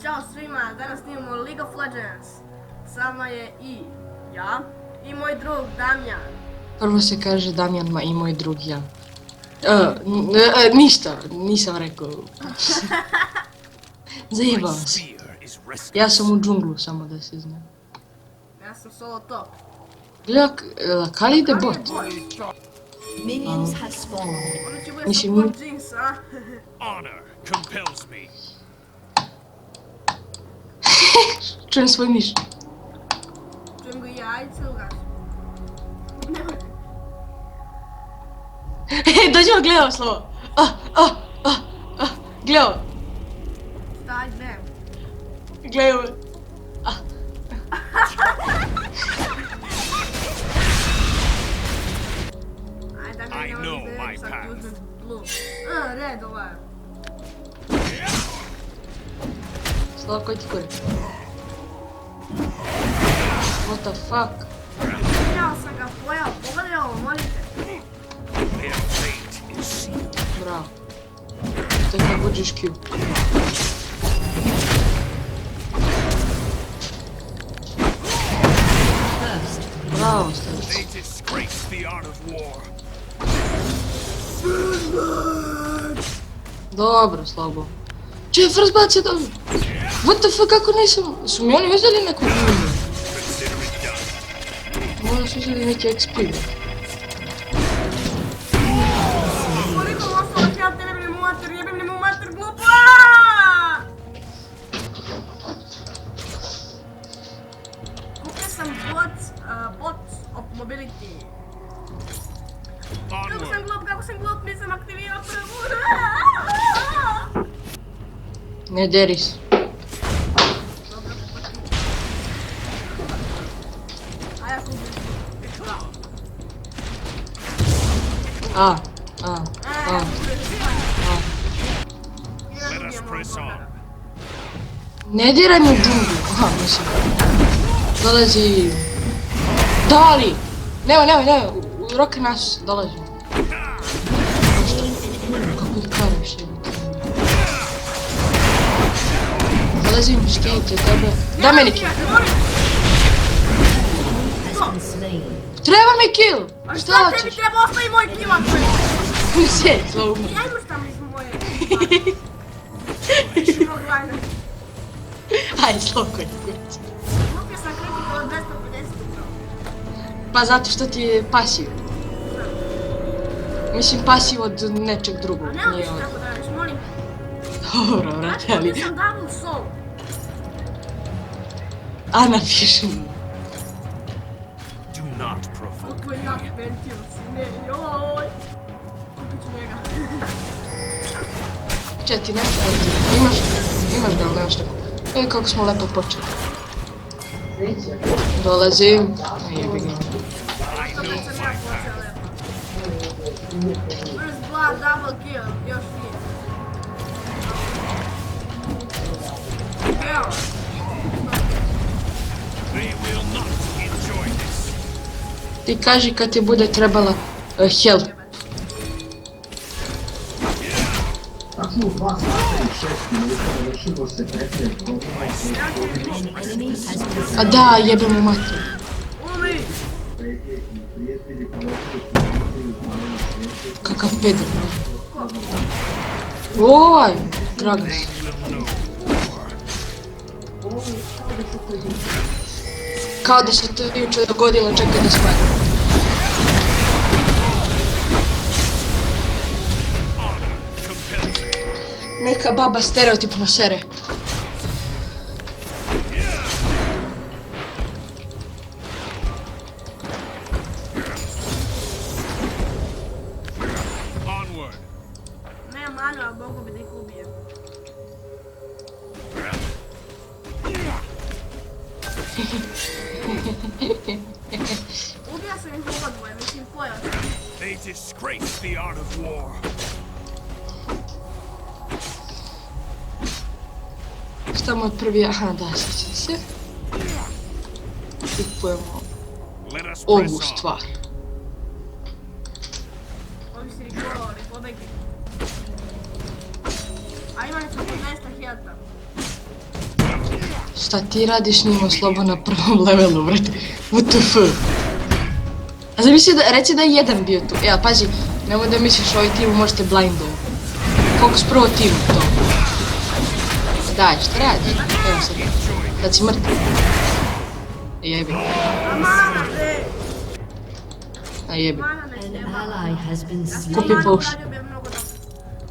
Ćao svima, danas snimamo League of Legends. Sama je i ja i moj drug Damjan. Prvo se kaže Damjan, ma i moj drug ja. Ništa, nisam rekao. Zajebavam se. Ja sam u džunglu, samo da se zna. Ja sam solo top. Gleda, kada ide bot? Minions have spawned. Ono će bude Mislim, support Jinx, a? Honor compels me. Čujem svoj miš. Čujem ga i ja, ajde se ugaš. Nemoj. Dođemo, gledao slovo. Gledao, Staj, ne. gledao. Ajde, da I mi know ne my sad path. ti uzmem blue. Red ovaj. Slovo, koji ti kuri? What the fuck? Ja sam ga pojao, pogledaj ovo, molite. Their fate is sealed. Bravo. Tek ne buđiš Q. Bravo, starice. They disgrace the art of war. Dobro, slabo. Če, first bat se dobro. What the fuck, kako nisam... Su mi oni uzeli neku gumu? Consider it done. Možda su uzeli neki XP. Koliko ostalo ja te jebim li mu mater, glupa! Kupio sam bot of mobility. Onward. Kako sam glup, nisam aktivirao prvu. Ne deri se. Dobro, a ja kupim. Let us press on. Ne diraj mi u džunglu. Aha, mislim. Dolazi... Dali! Nemoj, u roke nas dolazi. Kako ih karaš, jebate. Dolazim, štite tebe. Da meni kill. Has been slain. Treba mi kill! A Šta šta tebi hoćeš? treba ostavi moj kill ako je? Sjedi, slovo mi. Ja imaš tamo iz moje. Progledaj. Ajde, slovo koji kurac. Kupio sam kritika od 250 upravo. Pa zato što ti je pasiv. Mislim pasiv od nečeg drugog. A ne možeš Nije od... tako da radiš, molim. Dobro, vrati, Znači, ali... kupio sam double soul. A napiši mi. Do not provoke. Kako je jak Pentium, sine, joj. Kupit ću njega. Četi, nešto ti. Imaš ga, ali nemaš tako. Kako smo lepo počeli. Dolazim. Jebi ga. Opet sam ja počeo lepo. First blood, double kill, još nije. Evo. They will not enjoy this. Ti kaži kad ti bude trebala help. An enemy has been slain. A da, jebem u matru. Umri! Kakav pedar. Oj, Dragas. Kao da se to jučer dogodilo, čekaj da shvatim. Honor compels me. Neka baba stereotipno sere. Onward. Nemam manu, ali mogu bi da ih ubijem. Ubija sam ih obodvoje, mislim pojao sam. They disgrace the art of war. Šta mu je prvi? Aha, da, sjećam se. Kupujemo Let us press ovu on. stvar. Ovi si rigolovali, pobegli. A imali smo 15 healta. Šta ti radiš njima slobo na prvom levelu, brate? WTF? A zamisli da, reci da je jedan bio tu. Ja, pazi, nemoj da misliš ovaj tim možete blindom. Fokus prvo tim to. Daj, šta radiš? Evo sad. Sad si mrtav. Jebi. Mana, bre! A jebi. Mana ne An treba. ally has been slain. Kupi potion. Uradio bi mnogo dobro.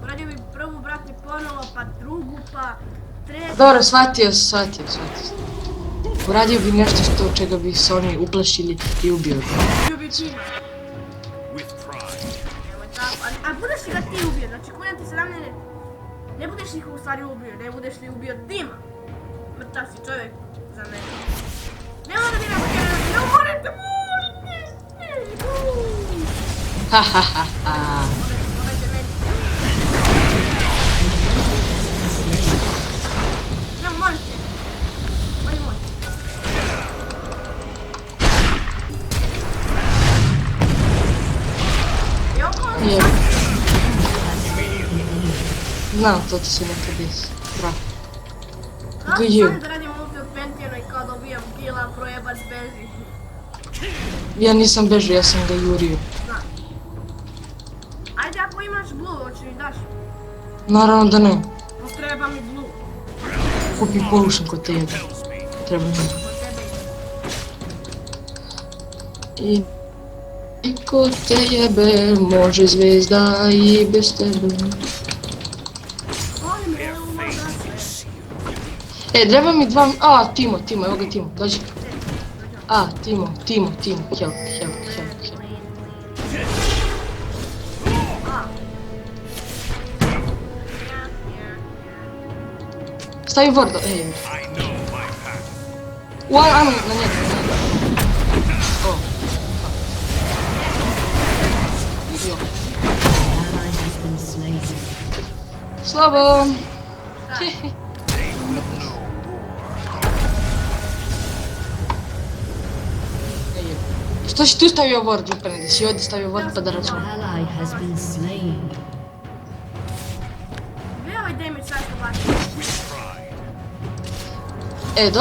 Uradio bi prvu, brate, ponovo, pa drugu, pa treću. Dobro, shvatio sam. Uradio bi nešto što čega bi se oni uplašili i ubio bi. Ljubi tima. With pride. Nemoj tako. A budeš li ga ti ubio? Znači, kujem ti 17... Ne budeš ih u stvari ubio, ne budeš li ubio tima. Mrtav si čovjek za mene. Nemoj da mi ne morate, Ha ha ha ha. Morate meni. Ne, morate. Oni morate. I ovo Jebi. Znam, to ti se nekad desi. Bravo. Kako Gaju. sam da radim ulti od Pentijana i kao dobijam kila, projebac bezi. Ja nisam bežao, ja sam ga jurio. Znam. Ajde, ako imaš blue, hoće mi daš? Naravno da ne. No treba mi blue. Kupi potion kod te jebe. Tells me. Treba mi. Od tebe ide. I kod te jebe, može zvezda i bez tebe. Volim Their evo fate brate. is sealed. Treba mi dva... A, Timo, evo ga Timo, dođi. A, Timo, help. A. Stavi Vordo, I know my path. Ajmo na njega. O. Jo. Ally has been slain. Slabo. Što si tu stavio Vord, lupene, da si ovdje stavio Vord pa da računam. Ally has been slain. Gdje je ovaj damage sad što baš? With pride.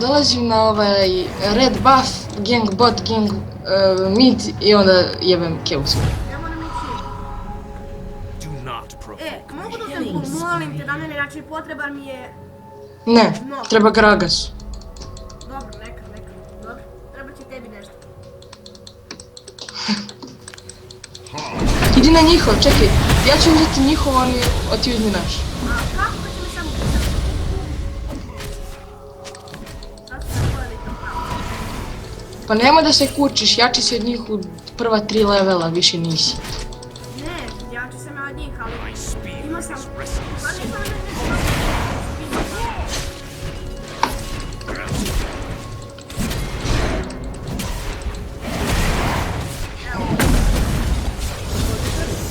Dolazim na ovaj red buff, gang bot, gang mid i onda jebem Chaos. Ja moram ići. Do not provoke. Mogu da te molim te da mene, znači potreban mi je... Ne, treba Gragas. Dobro, neka. Dobro, treba će tebi nešto. Idi na njihov, čekaj, ja ću uzeti njihov, a ti uzmi naš. A kako da će mi samo pisati? Sad ću se pojaviti pravo. Pa nemoj da se kučiš, jači si od njih u prva 3 levela, više nisi. Ne, ja ću se me od njih, ali... My speed Imao is sam... restless. Pa nisam ne...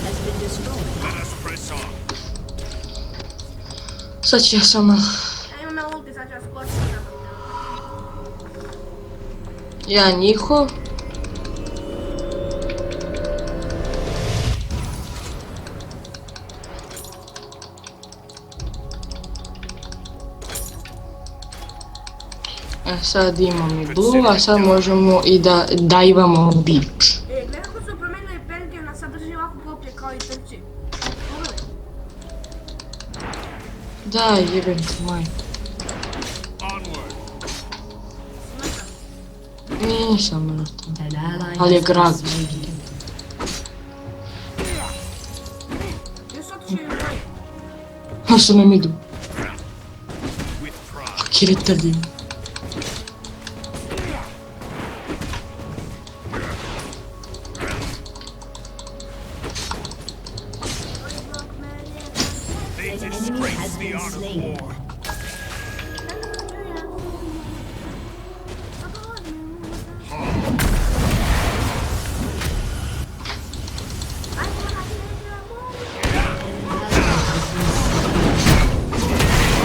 Has been destroyed. Let us press on. Sad ću ja samo... Ja imam na ulti, sad ću ja skočiti. Ja njihov. Sad imam i blue, a sad možemo i da dajvamo beach. Gledaj kako su promenili Pentijona, sad drži ovako koplje kao i trči. Pogledaj. Daj, jebem ti majku. Onward. Smrtan. Nisam mrtav. An ally Ali je has been Gragas. slain. Još otišao i moj. A što nam idu? With pride. Kaki retardi. They An enemy disgrace has the been art of slain. war.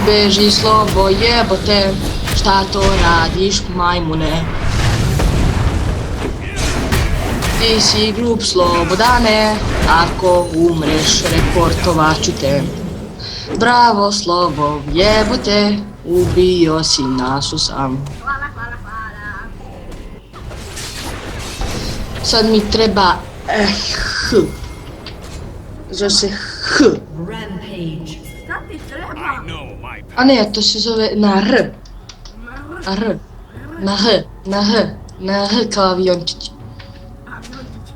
Beži slobo jebote, šta to radiš majmune? Ti si glup slobodane, ako umreš reportovat ću te. Bravo, Slobo, jebote, ubio si našu sam. Hvala, hvala, hvala. Sad mi treba H. Zove se H. Rampage. Šta ti I treba? know my A ne, to se zove na R. Na R. Na H. Na H. Na H kao aviončić. A, Miletić.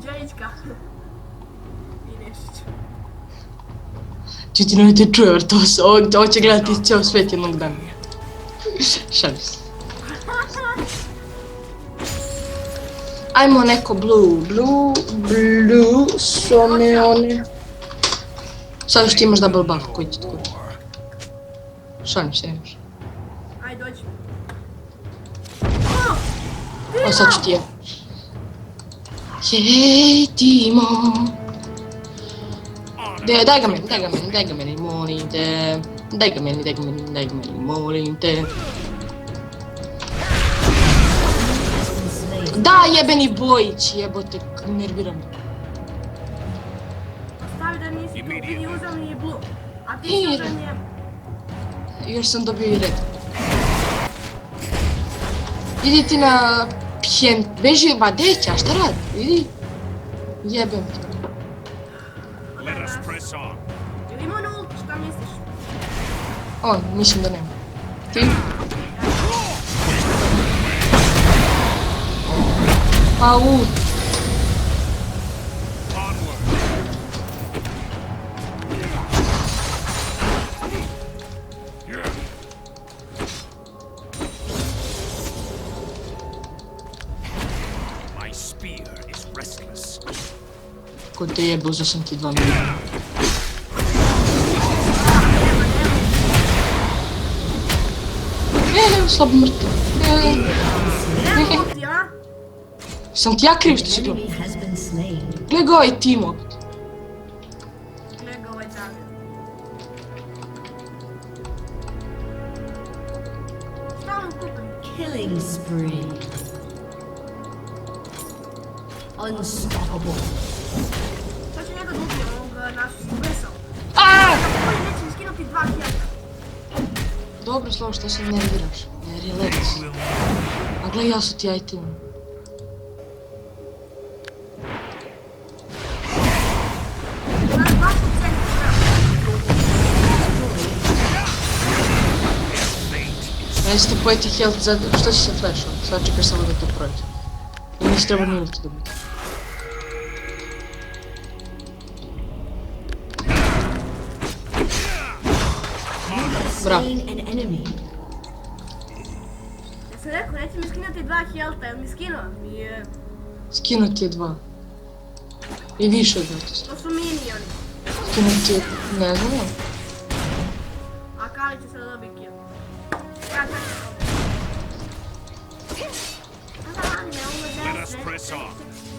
Đejićka. I Nešić. Čuti, nemojte čuje, jer ovo će gledati cijel svijet jednog dana. Šalim se. Ajmo neko blue, one. Sad još ti imaš double buff koji će tako. Šalim se, nemaš. Aj, dođi. O, sad ću ti je. Jej, Timo. Daj ga meni, molim te. Daj ga meni, molim te. Da, jebeni bojić, jebote, nerviram me. Stavi da nisi tu, vidi uzeo mi je blue. A ti Ire. sada njemu. Još sam dobio i red. Idi ti na pjen, beži, ba deća, šta radi, vidi? Jebem te. let us press on. Ili ima na ulti, šta misliš? On, mislim da nema. Ti? Au, Onward. My spear is restless. ko te jebe, uzeo sam ti 2 milijuna. Slabo mrtav. Nema ulti, a? Sam ti ja kriv što si to? Enemy has been slain. Gle ga ovaj Timo. Gle ga ovaj Damir. Šta on kupim? Killing spree. Unstoppable. Sad ću njega dupio, ovog našu besao. Aaaa! Oni neće mi skinuti 2 hjata. Dobro, Slovo, što se nerviraš? Ne, relax. A gle, ja su ti itemi. Znaš, baš u centru treba. Nećete pojeti health za... Što si se flashao? Sad čekaš samo da to prođe. I nisi treba ni ulti dobiti. Bravo. Slain an enemy. Ja sam rekao, neće mi skinuti 2 hjata, jel mi skinuo? Nije. Skinu ti je 2. I više od zato. To su minioni. Skinu ti je... Ne znam. A Kali će sada dobiti kill. Ja ću Let us press on.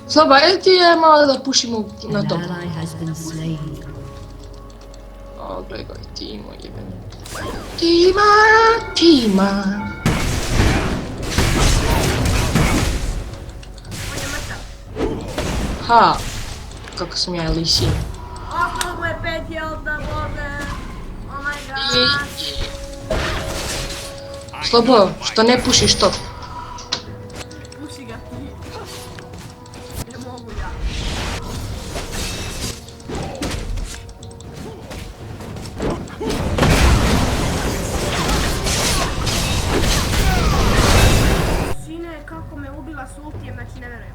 Sloba, ili ti je malo da pušimo na An top? ally has been slain. O, gledaj, Timo, jebeno. Tima! On je mrtav. Ha! Kako sam ja lisin. Ostalo mu je 5 hjata, bože. Oh my god. Slobo, što ne pušiš top? Puši ga ti. Ne mogu ja. Sine, kako me ubila s ultijem, znači ne verujem.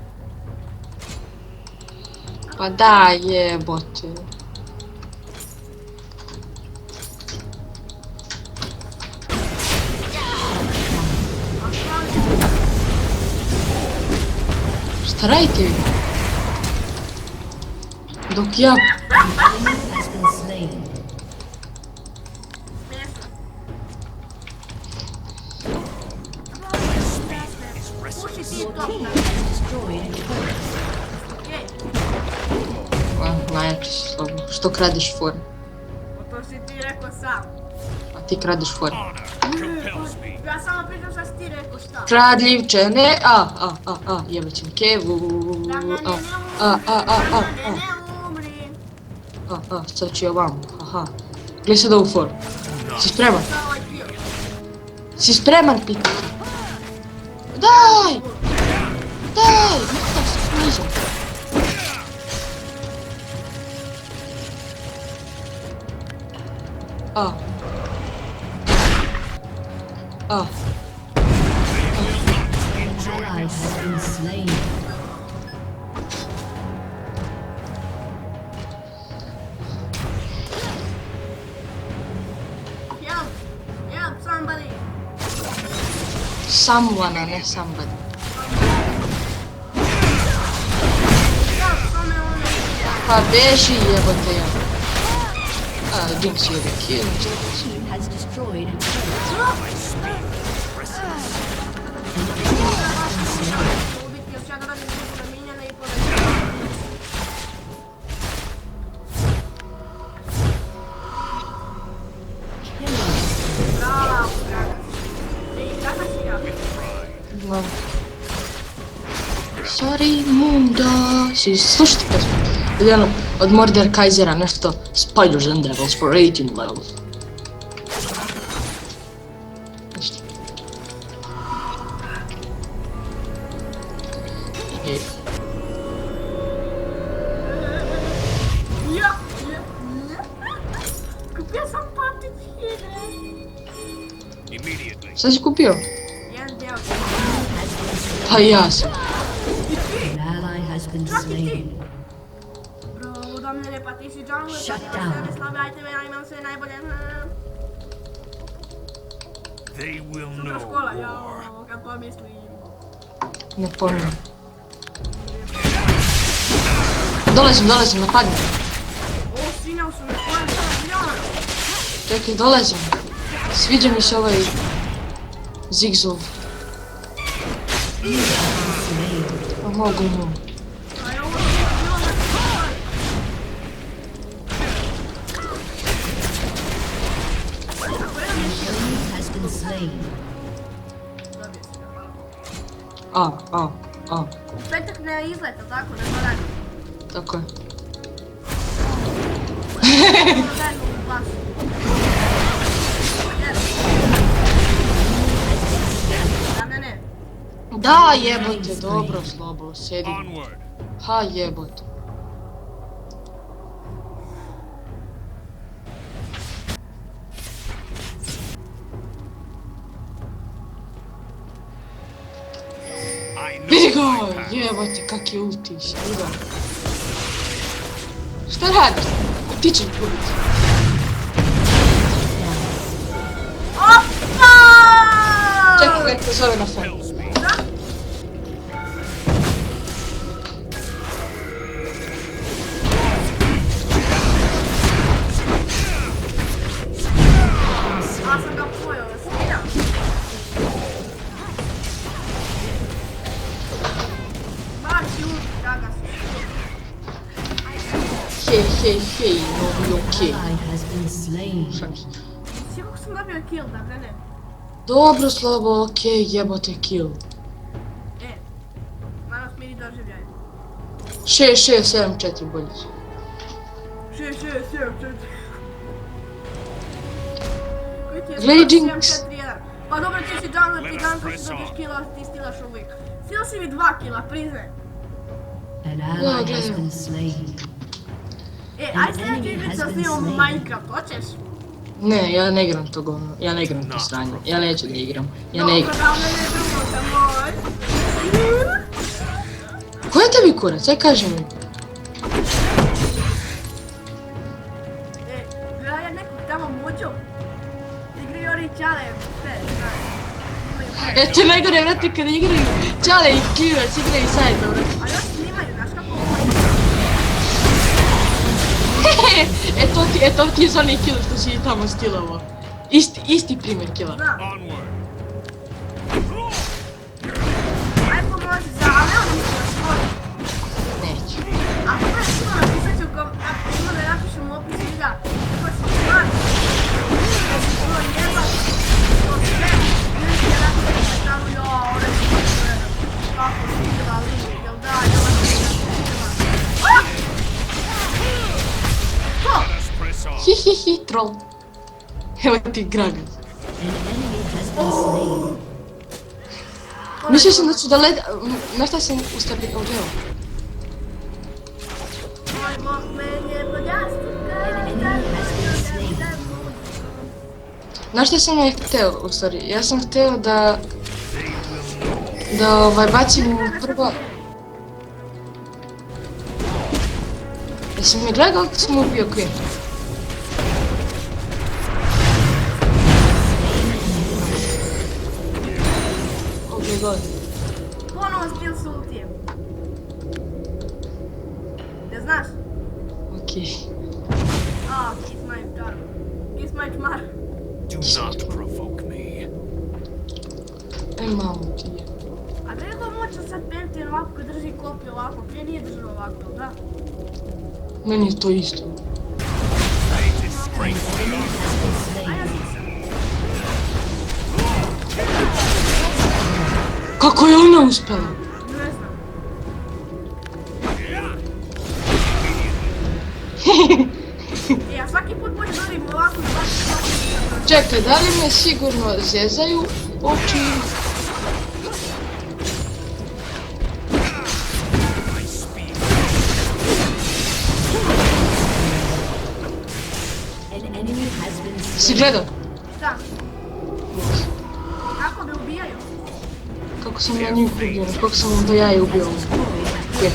Pa da, jebote. A Kali, Šta radite vi? Dok ja... Enemy has been slain. mjesto. Puši ti top, Destroyed a turret. okej. Najjači si, Slobo. Što kradeš fore? To si ti rekao sam. A ti kradeš fore. Honor compels me. Ja samo pričam šta si ti rekao šta. Kradljivče, ne, jebaćem kevu. Ne umri. Sad ću ja vam, haha. Gledaj sad ovu foru. Si spreman? Za ovaj kill. Si spreman, pitam. Daj! Daj! Nikad se nižem. A. A. An ally has been slain. Help! Help somebody! Someone, a ne somebody. Help someone! Pa beži, jebote ja. A, Jinx je kill. Team has destroyed a turret. Ubiti još ja da radim na minjane i povećam. Bravo, Dragas. Ej, kako si ja? Znam. Sorry, Munda. Slušajte pesmu. Ili ono, od Mordekaisera, nešto. Spiders and Devils for 18 levels. Ništa. I- Ja! Kupio sam paticine. Immediately. Šta si kupio? Jedan deo. Pa ja sam. An ally has been slain. Bro, da mene pa ti si jungle, Shut pa ti imaš down. sve slabe iteme, ja imam sve najbolje. They will Sutra know škola, war. jao, kad pomislim. Ne pomijem. Dolazim, napadni. O, sinjao su me pojeli, ja. Čekaj, dolazim. Sviđa mi se ovaj zigzov. Pa mogu mu. A ovo je bilo na školi. Ako jedan je šio, Enemy has been slain. dobio si ga, hvala. A. U petak ne izleta, tako da to radi. Tako je. Zajedno u basu. Da, ne. Da, jebote, dobro, slobo, sedi. Onward. Ha, jebote. I know Vidi ga, my path. jebote, kak je ultiš, vidi ga. Šta radiš? Ti ćeš gubiti. Opa! Čekaj, nek te zove na fan. Compels me. Da? A sam ga pojao, sviđa. Baci ulti, Dragas. Hej, no, okej. Ally has been slain. Šans. Svi kako sam dobio kill, da ne. Dobro, slobo, okej, jebote, kill. Danas mi doživljaj. 6-6-7-4 bolje su. 6, 7, 4. Koji ti je Gledaj, skor? Jinx. 7, 4, 1. Pa dobro, ti si jungler, ti jungler, si dobiješ killa, ti stilaš uvijek. Stila si mi 2 killa, priznaj. An ally has been slain. Aj se ja ti da snimamo Minecraft, hoćeš? Ne, ja ne igram to govno, ja ne igram to sranje, ja neću da igram, ja ne igram. Dobro, da ne drugo da moj. Ko je tebi kurac, aj kaži mi. Gledaj ja nekog tamo muđu. Igri oni čale, sve, znaš. E, to je najgore, vrati, kada igraju Čale i Klinac igraju zajedno, vrati. A još snimaju, znaš kako ovo? To ti je za onaj kill što si tamo stilovao. Isti primjer killa. Znam. Onward. Aj pomozi za, ali ne oni su svoj. Neću. Ako ne što napisat ću ima da napišem u opisu videa. Kako si stvari. Da si to jebati. To sve. Ljudi je napisati tamo, jo, ove su sve. Kako si bila linija, jel da, jel da si bila. Let us press on. Hihihi, troll. Evo ti Gragas. An enemy has been slain. Mislio sam da ću da leda... Na šta sam ustavi odjela? Moj bog meni je podjastika. An enemy has been slain. Na šta sam ja hteo, u stvari? Ja sam hteo da... Da bacim prvo... Jesi mi gledao kako sam ubio Queen? Ok, god. Ponovo skill s ultijem. Ne znaš? Ok. Kiss my jar. Kiss my čmar. Do not provoke me. Aj mamu ti je. A da je to moćno sad penti ovako kad drži kopiju ovako? Prije nije držao ovako, da? Meni je to isto. Fate is strength. A ja nisam. Kako je ona uspela? Ne znam. Ja svaki put bolje dorim ovako da baš svaki. Čekaj, da li me sigurno zezaju oči? An enemy has been slain. Si gledao? Šta? Kako me ubijaju? Kako sam na njih ubio, kako sam onda ja je ubio. Je.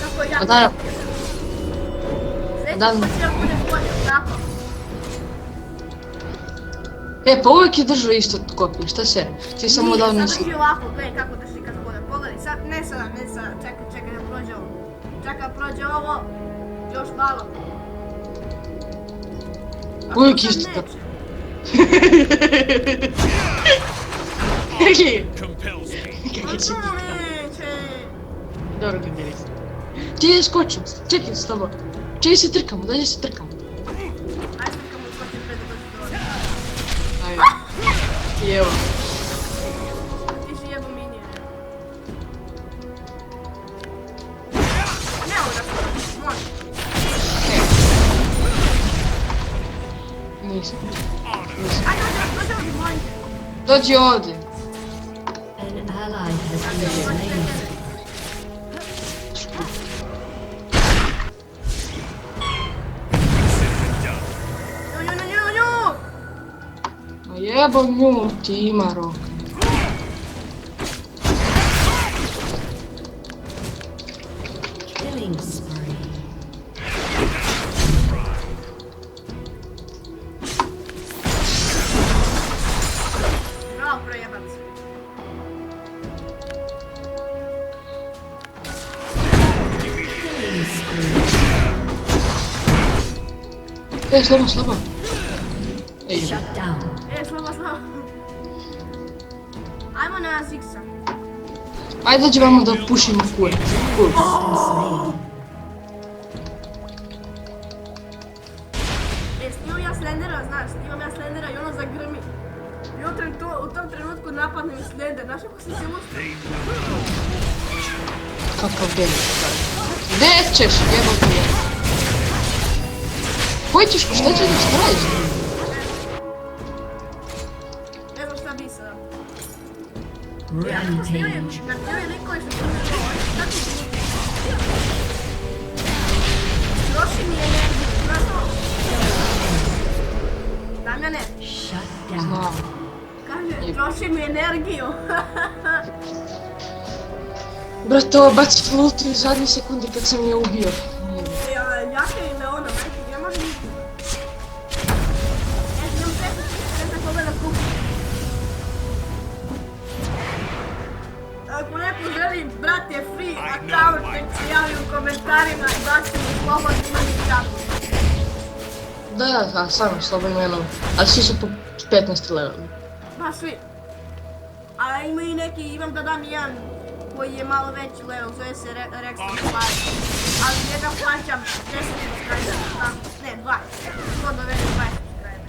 Kako ja? A da, Sljedeći da. put će bude bolje, tako? pa uvijek je držao isto kopiju, šta se? Ti samo dao Nije, nisi. sad drži ovako, gledaj kako drži kad bude. Pogledaj, sad, ne sada, čekaj da prođe ovo. Čekaj, prođe ovo. Još malo. A Uvijek sad isto neće. tako. Compels me. Kako si A ti? to neće. Dobro kad je rekao. Ti je skočim, čekaj s tobom. Čekaj se trkamo, dalje se trkamo. Ajde, kamo skočim pred da dođe do ovdje. Ajde. I evo. Ti si jebo minije. Ne ovo da skočiš, može. Nisam. Ajde, dođe ovdje, molim te. Dođi ovdje. An ally has been slain. Nju. Ma jebo nju, ti ima rok. Killing spree. Bravo, projebac. Killing spree. Slabo. Ej, Shut down. Slabo. Ajmo na Zigsa. ajde dođi vamo da pušimo kule. Kule. Been slain. Snimam ja Slendera, znaš, snimam ja Slendera i ono zagrmi. I u tom trenutku napadne mi Slender, znaš kako sam se uspio? Kakav deli. Gdje ćeš? Jebo ti je. Koji ćeš, šta ćeš da radiš? Ne znam šta bi sada. Ja kako Rampage. snimam, na tebi likovi što sam se šta ti je? Troši mi energiju, znaš to? Damjane, Shut down. Znam. kaže, troši mi energiju. Brate, ovo baci ulti u zadnje sekunde kad sam je ubio. Jaka je Leona, majke, ne može ništa. Ja sam se pogleda kupu. Ako neko želi, brate, free account, nek se javi u komentarima i baci mi slobodno imani čapu. Da, samo slobodno jednom. Ali svi su po 15 leveli. Ma svi. A ima i neki, imam da dam jedan koji je malo veći level, zove se Rexton Fire. Ali njega plaćam 10 subscribera, ne 20. To dovede 20 subscribera.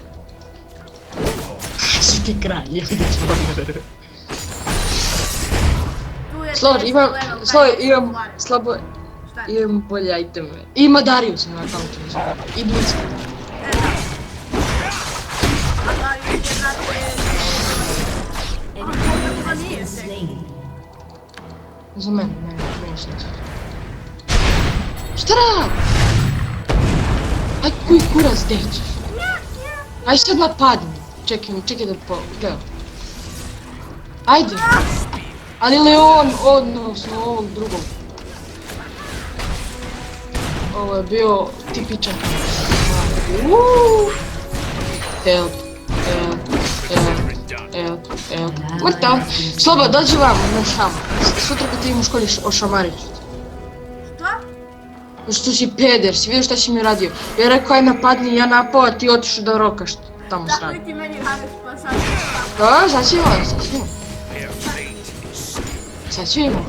Si ti kralj, ja vidim slobodno. Tu je Slobodno, 10 level, imam 20 slabo... šta je? Imam bolje iteme. Ima Darius na akauntu. I Blitzka. A Darius je, znate... Enemy Pa has nije been tek. slain. Za mene, ne šta. Šta rad? Aj koji kurac deći. Aj sad napadni. Čekaj da gledam. Ajde. Ali Leon, odnosno ovog drugog. Ovo je bio tipičan. Help. Mrtav. Sloba, dođi vam na šam. Sutra kad ti im u školi ošamariš. Što? Što si peder, si vidio šta si mi radio. Ja rekao aj napadni, ja napao, a ti otišu da rokaš tamo Tako sradi. i ti meni Hades pa sad. Da, sad ćemo. Their fate is Sad ćemo.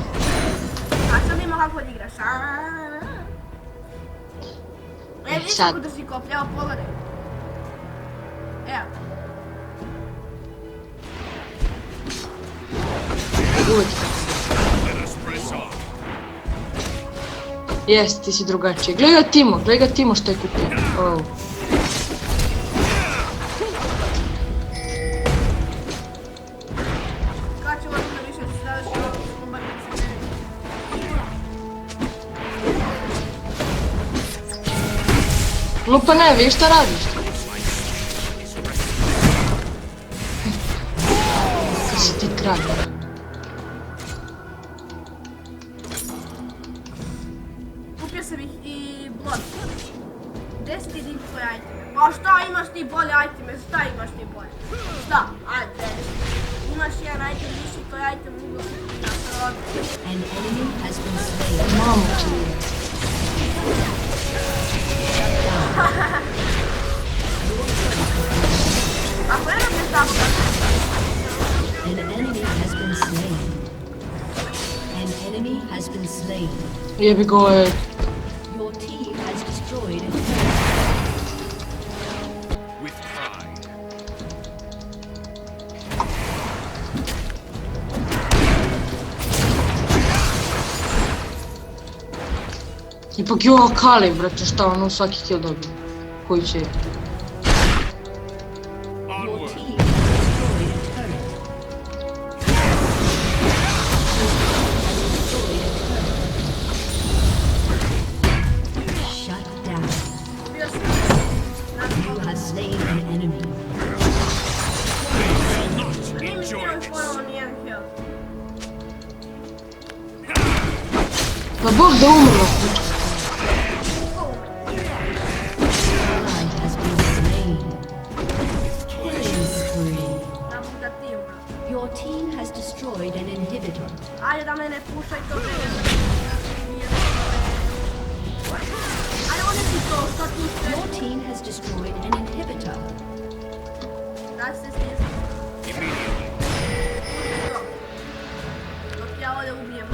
A sad ima kako da igraš. Vidiš sad. kako drži koplje, evo pogledaj. Evo. Uvijek. let us press on. Jes, ti si drugačiji. Gledaj ga Timo što je kupio. Oh. Kad će ovo da više se završi ovo bombardice mene? Lupa ne, vidiš šta radiš? Kad si ti kralj. Kupio sam ih i blod. Gdje si ti dim tvoj item? Pa šta imaš ti bolje iteme? Šta imaš ti bolje? Šta? Ajde. Imaš jedan item više, to je item mogu na srodu. An enemy has been slain. Mamo ti. Ako ne nam je tako, An enemy has been slain. An enemy has been slain. Jebi ga ovo je. Your team has destroyed an With pride. Ipak je ovo Kali, brate, šta ono svaki kill dobio. Koji će. Your Onward. team has destroyed a turret. Shut down. bio sam You have slain an enemy. Nije mi Enjoy bio this. ponovo nijedan kill. Pa Bog da umrlo. Ally has been slain. Killing spree. Nabuda ti umro. Your team has destroyed an inhibitor. Ajde da mene pušaj to ne. Ajde ovdje ti to, što tu sve. Your team has destroyed an inhibitor. Daj se stisni. Immediately. Dok ja ovdje ubijem.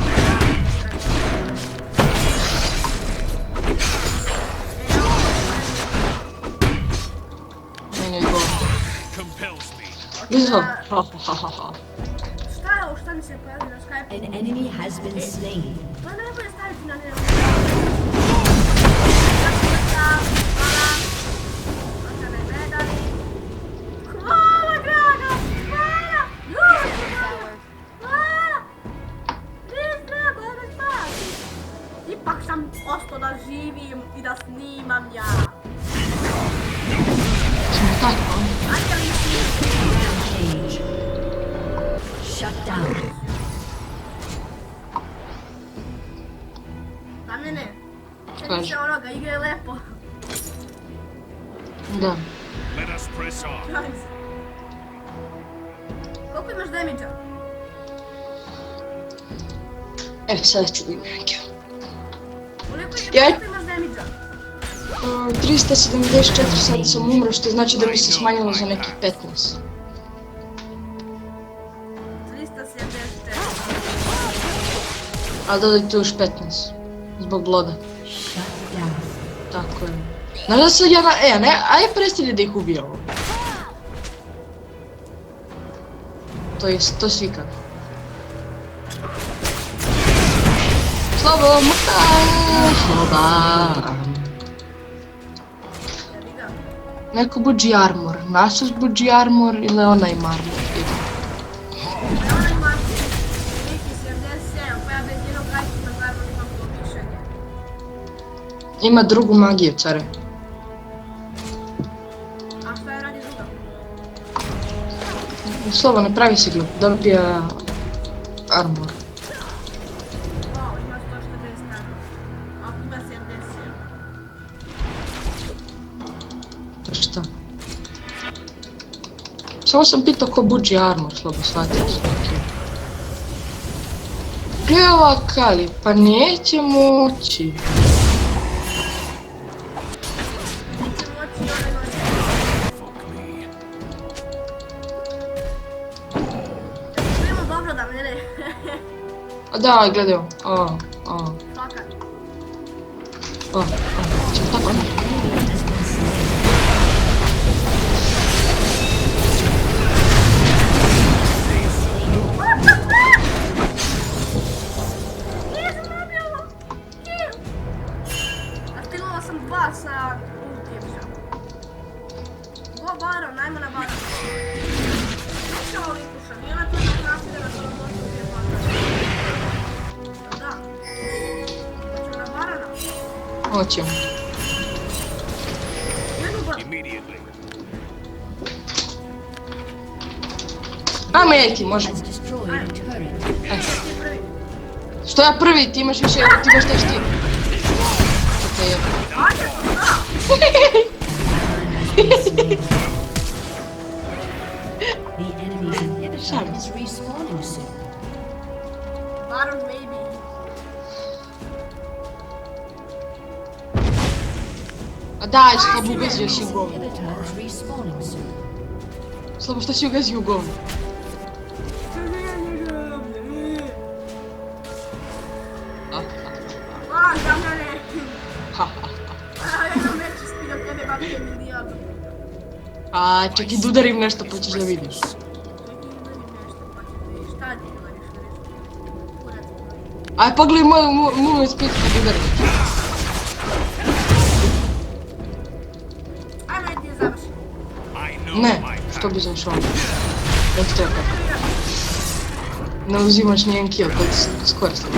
Meni je go. Compels me. Izo. Ha ha ha ha. Šta je ovo, šta mi se pojavio na Skype? An enemy has been slain. To je najbolje staviti na njegu. Hvala. Možda me gledali. Hvala, Draga! Hvala! Ljudi, hvala! Nis treba da spasi. Ipak sam ostao da živim i da snimam ja. Smo tako. Ajde li si? Rampage. Shut down. Da mene. Sjeti Kaži. se onoga, igra je lepo. Da. Let us press on. Šalim se. Koliko imaš damage-a? Sada ću da imam neki. Koliko Ja- imaš damage-a? 374 sad sam umro, što znači da mi se smanjilo za neki 15. 374. Ali dodajte još 15. Zbog bloda. Shut down. Tako je. Znaš da sad ja ne, ajde prestani da ih ubijamo. To svi kad. Slobodan. Jebi ga. Neko buđi armor. Nasus buđi armor ili onaj armor. Ja onaj Martin, neki 77, pa ja bez jednog kajtika naravno imam povišenje. Ima drugu magiju, care. A šta je radi druga? Slobo, ne pravi se glup. Dobija armor. Wow, ima 140 strana. A ima 70. Pa šta? Samo sam pitao ko buđi armor, Slobo, shvatio sam. Evo Kali, pa neće moći. Neće moći onaj noći. Fuck me. Čujemo dobro da mene. A da, gledaj ovo. Fakat. Ćemo tako ne. Enemy has been slain. Nisam nabijala. Kill. A stigla sam 2 sa ultijem. Go Baron, najmo na Baron. Neće ovo likuša, nije na to da nasilje na svojom moću ubije Baron. Da. Hoćemo na Barona. Hoćemo. Jednu Baron. Immediately. Ajmo Eki, može. Has destroyed a turret. Ti prvi. Što ja prvi, ti imaš više, ti imaš šta ti. Što te je? Ajde, da. The enemy's inhibitor is respawning soon. Baron maybe. A daj, Slobo, ugazio si u govno. Inhibitor is respawning soon. Slobo, što si ugazio u govno? A, za mene. Ha. A, jedno meče spio tebe, babke mi diablo. A, ček i udarim nešto pa ćeš da vidiš. Čekaj, imam nešto, pa ću ti šta ti govoriš nešto. Kurac. Aj, pogledaj moj spit kad udarim. Ajme, ti je završi. I know Ne, my što path. bi zašao? Ne ti treba. Ne uzimaš nijedan kill, koji ti skoro Slobo.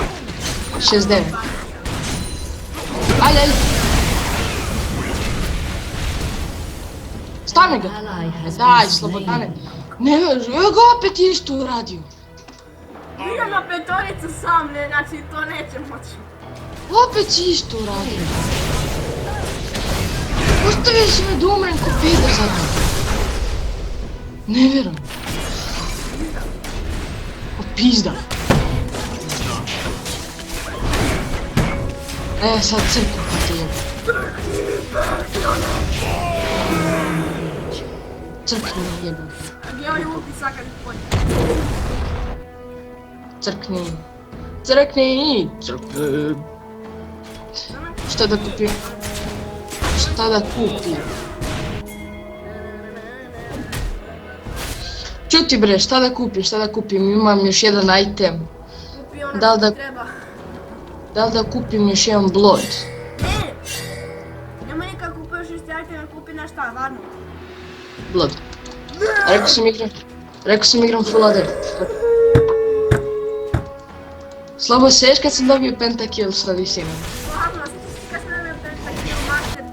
69. Ajde. Stane ga. Ally has Daj, been Slobodane. slain. Ne, evo ga opet isto uradio. Idem na petoricu sam, ne, znači to neće moći. Opet si isto uradio. Ostavio si me da umrem ko peder sad. Ne vjerujem. O pizda. Sad crknu pa te jebe. Crkni jebe. Gdje ovaj ulti sakad polje? Crkni. Crkni. Crkni. Šta da kupim? Šta da kupim? Čuti bre, šta da kupim? Imam još jedan item. Kupi ono Da li što da- ti treba. Da li da kupim još jedan blood? Ne! Nemoj nikak kupuješ isti item, kupi nešto, varno. Blood. Rekao sam igram full other. Slabo seš kad sam dobio pentakill sa visinom. Stvarno, sjećaš ti kad sam dobio pentakill Master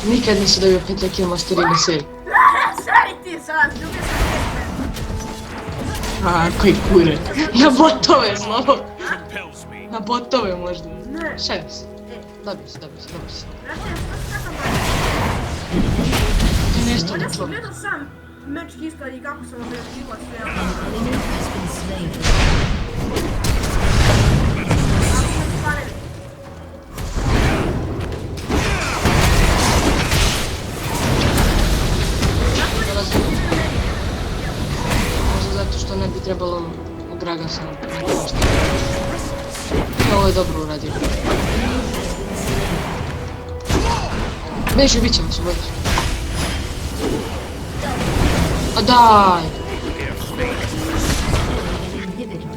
2? Nikad nisi dobio pentakill masterine seri. Seri ti sad, ljubio sam tebe. Koji kure. Na botove, Slabo. Compels me. Na botove možda. Ne. Šalim se. E, Dobio si. brate, što sam radio? Ti nešto Ovdje ne sam čuo. gledao sam meč history i kako sam objavljivo sve. An enemy has been slain. Kako sam stvarili. Možda zato što ne bi trebalo u Gragas na nešto. Ovo je dobro uradio. Beži, bit ćemo se boliti. A daj! An inhibitor.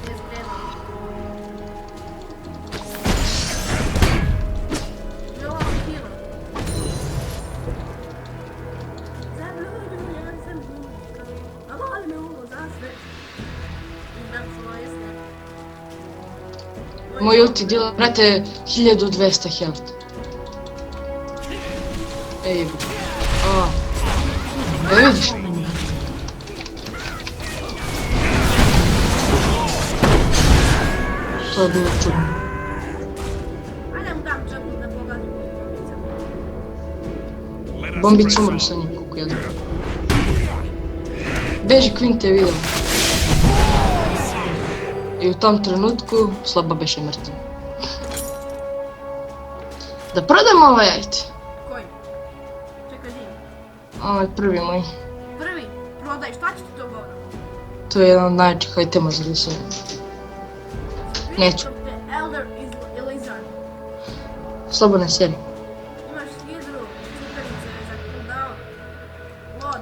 Bez greba. Moj ulti dila, brate, 1200 health. Ej, a. E, vidiš? To je bilo čudno. Ajde mu dam džabu da pogadi bombicama. Let us Bombić press umro on. sa njim, koliko jedan. Beži Queen te vidio. I u tom trenutku slaba beše mrtva. Da prodam ovaj ajte. Koji? Čekaj, di. Ovaj prvi moj. Prvi, prodaj, šta će ti to govori? To je jedan od najjačih itema za risanje. Neću. The Elder Elizard. Slobodna serija. Imaš hidru, cipelice za cooldown, lod,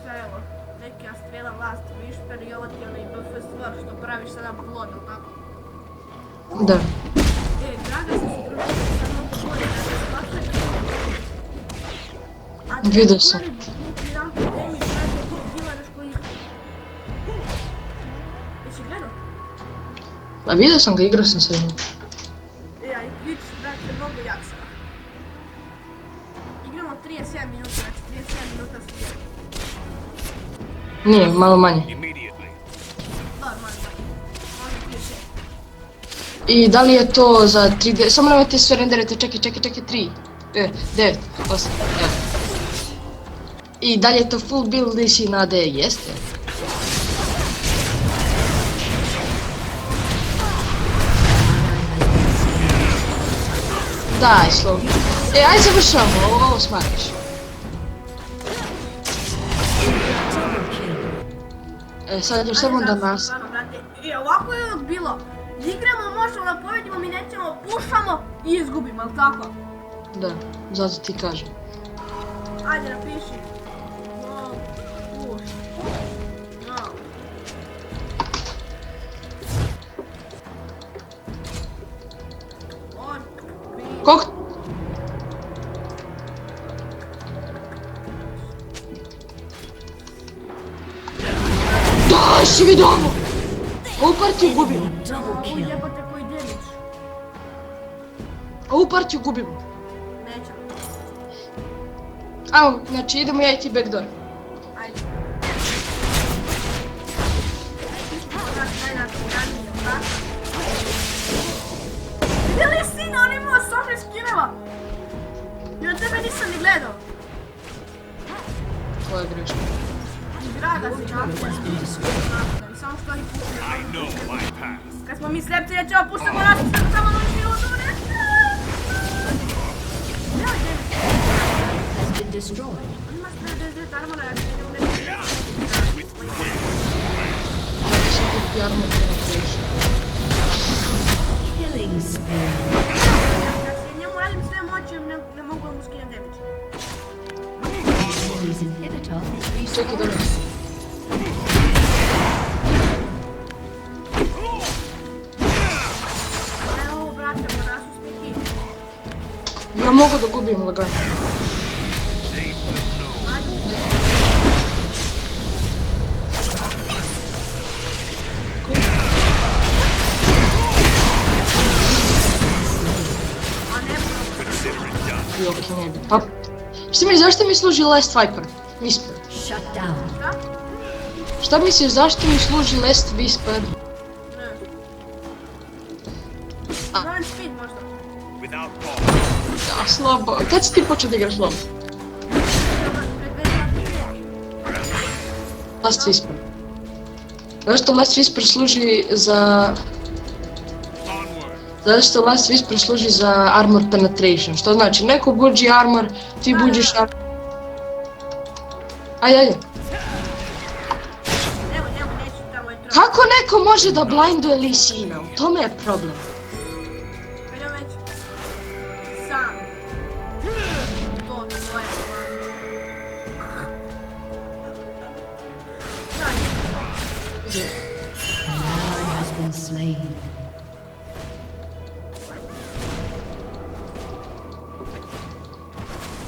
šta je ovo? Neka strela, last, višper i ovo ti je onaj buff stvar što praviš sada blod, ili tako? Da. Draga se su družili sa mnogo bolje da se spakaju. Vidio sam. Jedan po demi traže ti kila nešto ih. Jesi gledao? A vidio sam ga, igrao sam sa njim. Ja, i Twitch, brate, mnogo jak sam. Igramo 37 minuta, znači 37 minuta su igrali. Nije, malo manje. Immediately. Normalno. Možda 36. I da li je to za 3D... Samo nemojte sve renderite, čekaj, 3. 9, 8, 1. I da li je to full build DC na AD? Jeste. Daj, slow. Aj završamo, ovo smatraš. Sad još samo da nas... Stvarno, brate, ovako je uvijek bilo. Igramo, možemo da pobedimo, mi nećemo, pušamo i izgubimo, ali tako? Da, zato ti kažem. Ajde, napiši. No, puš. No. On, vi. Koliko... Daj si vidi ovo! Ovu partiju gubimo. Double Ovo kill. jebote koji damage. Ovu partiju gubimo. Nećemo. Evo, znači idemo ja i ti backdoor. Ajde. Znaš, najnapiraniji, jel tako? Vidjeli sine, on imao 18 skinova. I od tebe nisam ni gledao. Tvoja greška. I draga se kako je. Samo što oni puštaju. I know my path. Kad smo mi slepci, nećemo puštamo nas, samo da uđe u dure. Nemoj damage. Has been destroyed. On ima 49 armora, ja ću ne uneći. Sad kupi armor penetration. Killing spree. Kad se njemu radim sve moći, ne mogu da mu skinem damage. Enemy's inhibitor is Čekaj, dobro. Evo, brate, pa nas uspjeti. Ja mogu da gubim lagano. A ne budu. Consider it done. I ok, ne bi. Pa, zašto mi služi Last Viper? Whisper. shut down. Šta? Šta misliš, zašto mi služi Last Whisper? Ne. Zovem speed možda. Without pause. Ja, slabo. Kad si ti počeo da igraš LoL? Last Whisper. Zašto Last Whisper služi za... Onward. Zašto Last Whisper služi za armor penetration? Što znači, neko buđi armor, ti buđiš armor. Ajde. Evo, neću tamo je trop. Kako neko može da blinduje Lee Sina? U tome je problem. Idem već. Sam. To tvoje. Daj. An ally has been slain.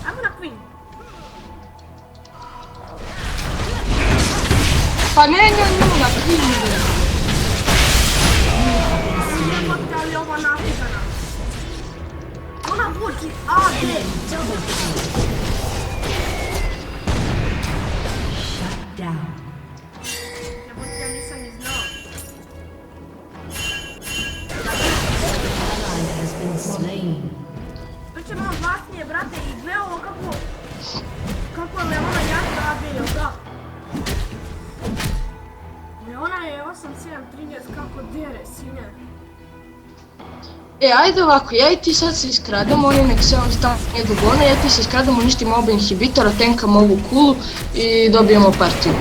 Ajmo na Queen. Pa ne, na Queen. Ali on Uči AD. Double kill. Shut down. Ja nisam ni znao. Ally has been slain. To će malo glasnije, brate, i gle ovo kako je Leona jaka AD, jel da? Leona je 8-7-13, kako dere, sine. Ajde ovako, ja i ti sad se iskradamo, oni nek se on stavno njegov gone, ja ti se iskradamo, uništimo oba inhibitora, tenkamo ovu kulu i dobijemo partiju.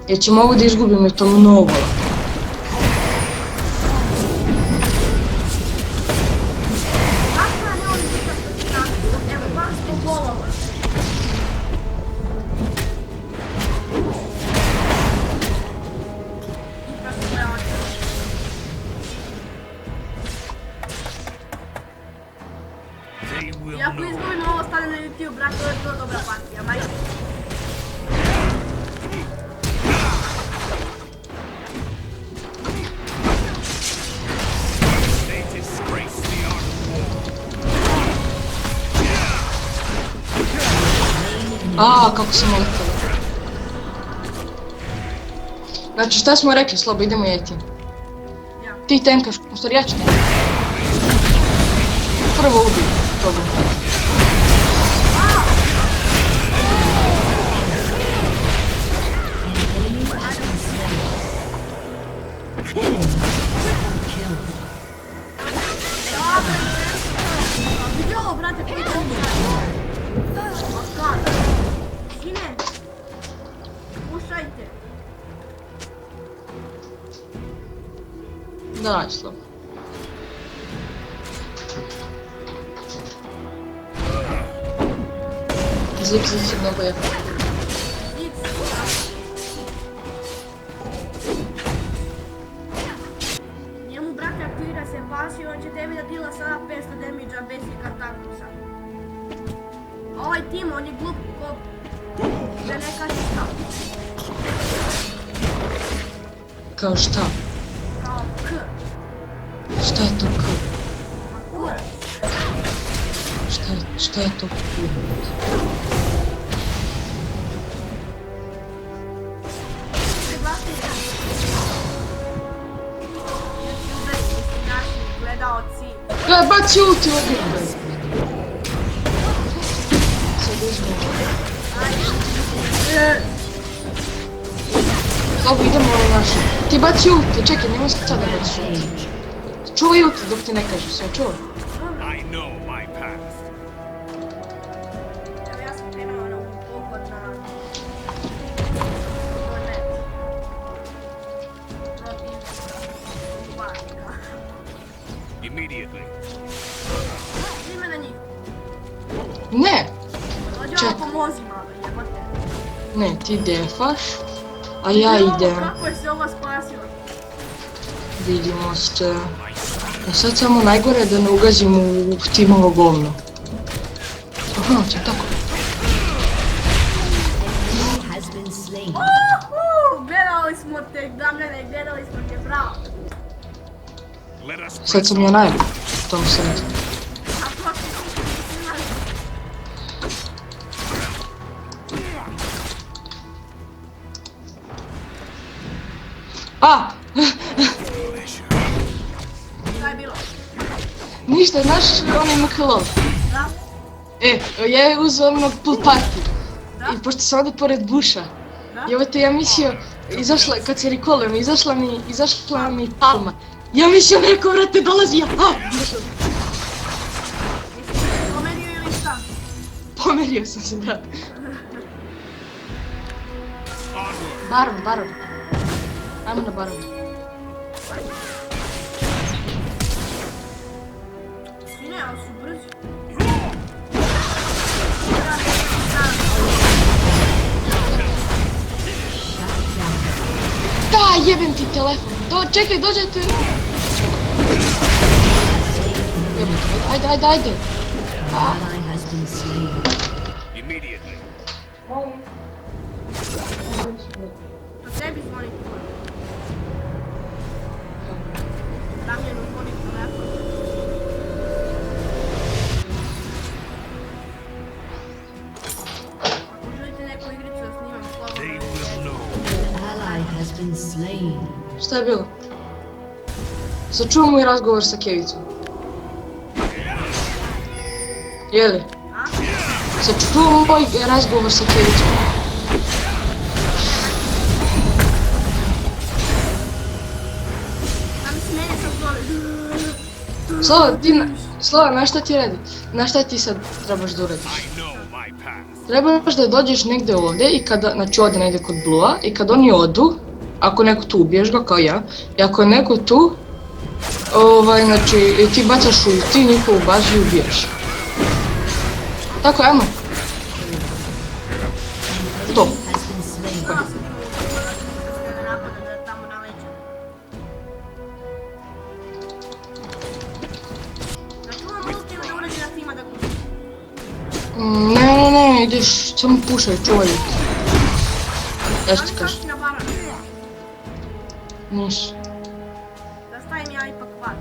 Jer ćemo ovo da izgubimo i to mnogo. Kako je Leona jaka? Evo, baš po golova. They will I ako know. izgubimo ovo, stane na YouTube, brate, ovo je to dobra partija, majke. They disgrace the art of war. Kako sam letala. Znači šta smo rekli, Slobo, idemo jeti. Ja. Ti tenkaš, u stvari ja ću tenkaš. Prvo ubij toga. Vidi ovo, brate, koji to ušaj. Oskar. Sine. Ušajte. Daj, Slobo. Звук за много я. Njemu, brate, aktivira se pasio, on će tebi da dila sada 500 damage-a bez ikatakusa. A ovaj tim, on je glup ko... da ne kaže šta. Kao šta? Kao K. Šta je to K? Ma kurac. Šta je to K? Se glasite. Naši gledaoci. Baci ulti ovdje. Sad uzmemo. Slobo, idemo ovo naše. Ti baci ulti, čekaj, nemoj sada baciš ulti. Čuvaj ulti dok ti ne kažeš, sve čuvaj. I know my path. Evo ja sam krenula na pohod na... net. Protiv... Banika. Immediately. Ime na njih. Ne, Dođe Čekaj. ovo pomozi malo, jebote. ne, ti defaš, a ja idem. Kako je se ova spasila? Vidimo se. A sad samo najgore je da ne ugazim u timovo govno. Aha, će tako. Enemy has been slain. Gledali smo te, Damljane, gledali smo te, bravo. Let us Sad press sam ja on. najbolji u tom setu. A prošli smo imali. Šta je bilo? Ništa, znaš onaj MKLO. Da? Ja je uzeo onog pool party. Da? I pošto sam ovdje pored buša. Da? I evo te ja mislio, izašla, kad se rekolem, izašla mi palma. Ja mislio neko, vrate, dolazi, ja, Jesi pomerio ili šta? pomerio sam se, brate. Onward. Baron. Ajmo na Baron. Sine, ali su brzi. Da, jebem ti telefon. Čekaj, dođete. Jebem ti, ajde. Ally has been slain. Immediately. To tebi zvoni. Damljenu zvoni telefon. Šta je bilo? Sačuvaj moj razgovor sa Kevicom. Jeli? A? Sačuvaj moj razgovor sa Kevicom. A mislim, mene sad zove. Slova, na šta ti radi? Na šta ti sad trebaš da uradiš? I know my path. Trebaš da dođeš negde ovdje i kada, znači ovdje negdje kod Blua i kad oni odu, ako neko tu ubiješ ga kao ja, i ako je neko tu, znači ti bacaš ulti njihovu bazu i ubiješ. Tako, ajmo. To. Has been slain. Znala sam da me napada da je tamo na leđa. Znači imam ulti da uradi da tima da gubi. Ne, ideš, samo pušaj, čuvaj. Ja što ti Ali kažem, kašti na baranu. nis. Da stavim ja ipak vat.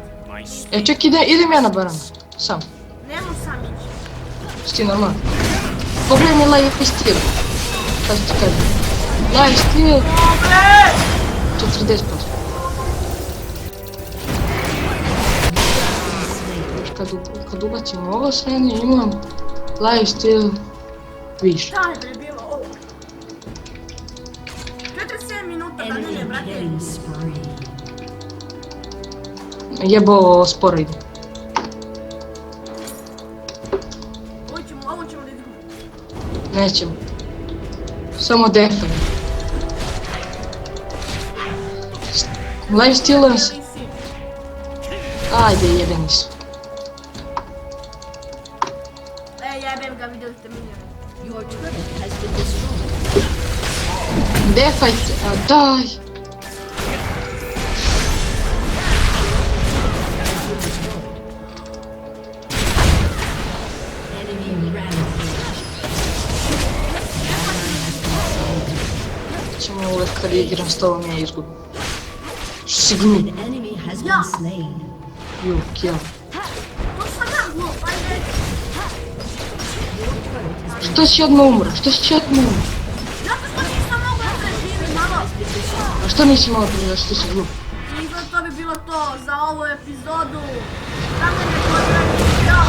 My Ček, idem ja na baranu, sam. Nemo sam ići. Sti normalno. Pogledaj mi live steal. Šta ti kažem? Live steal. 40%. Kad ubacim ovo sranje imam live steal više. Šta je bre bilo ovo? 47 minuta da Enemy nije, brate. killing spree. Jebo sporo ide. Ovo ćemo da izgubimo. Nećemo. Samo defaj. Live stealam se. Ajde, jebeni su. Jebem ga, vidjeli ste minjene. Your turret has been destroyed. Defajte, a daj. Enemy rampage. Ćemo uvek kad igram s tobom ja izgubim. Što si glup? An enemy has been slain. Ju, kill. To sam ja glup, ajde. Što si odmah umro? Što si odmah umro? Zato što nisam mogla da preživim malo. A što nisi malo prije, što si glup? I to bi bilo to za ovu epizodu. Samo ne pozdravim, ja.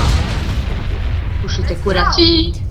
Pušite kuraci.